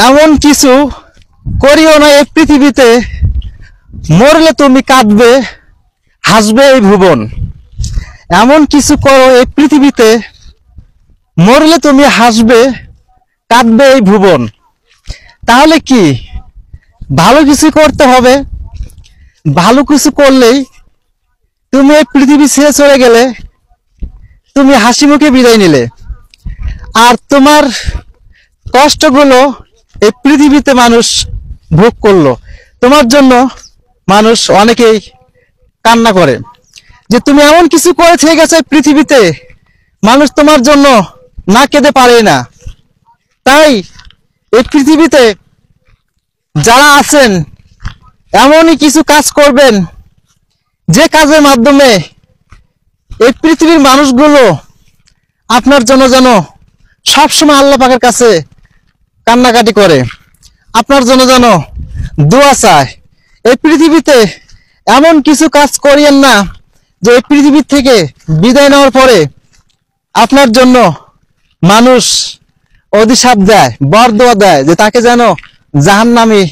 এমন কিছু করিও না এই পৃথিবীতে, মরলে তুমি কাঁদবে, হাসবে এই ভুবন। এমন কিছু করো এই পৃথিবীতে, মরলে তুমি হাসবে, কাঁদবে এই ভুবন। তাহলে কি ভালো কিছু করতে হবে? ভালো কিছু করলেই তুমি এই পৃথিবী ছেড়ে চলে গেলে, তুমি হাসি মুখে বিদায় নিলে। আর তোমার কষ্টগুলো এই পৃথিবীতে মানুষ ভোগ করলো, তোমার জন্য মানুষ অনেকেই কান্না করে যে তুমি এমন কিছু করে থেকে গেছো পৃথিবীতে, মানুষ তোমার জন্য না কেঁদে পারে না। তাই এই পৃথিবীতে যারা আছেন এমনই কিছু কাজ করবেন, যে কাজের মাধ্যমে এই পৃথিবীর মানুষগুলো আপনার জন্য যেন সবসময় আল্লাহ পাকের কাছে কান্নাকাটি করে, আপনার জন্য যেন দোয়া চায়। এই পৃথিবীতে এমন কিছু কাজ করিয়েন না যে এই পৃথিবী থেকে বিদায় নেওয়ার পরে আপনার জন্য মানুষ অভিশাপ দেয়, বরদোয়া দেয় যে তাকে যেন জাহান্নামে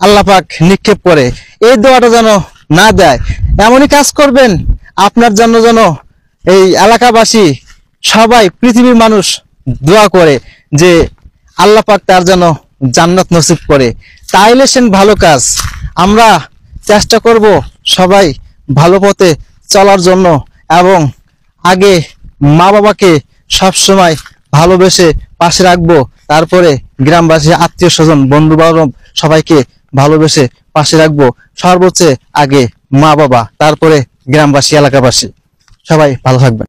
আল্লাহ পাক নিক্ষেপ করে। এই দোয়াটা যেন না দেয়। এমনই কাজ করবেন আপনার জন্য যেন এই এলাকাবাসী সবাই, পৃথিবীর মানুষ দোয়া করে যে আল্লাহ পাক তার যেন জান্নাত নসিব করে। তাইলে সেন ভালো কাজ। আমরা চেষ্টা করব সবাই ভালো পথে চলার জন্য, এবং আগে মা বাবাকে সবসময় ভালোবেসে পাশে রাখবো, তারপরে গ্রামবাসী, আত্মীয় স্বজন, বন্ধু বান্ধব সবাইকে ভালোবেসে পাশে রাখবো। সর্বোচ্চ আগে মা বাবা, তারপরে গ্রামবাসী, এলাকাবাসী। সবাই ভালো থাকবেন।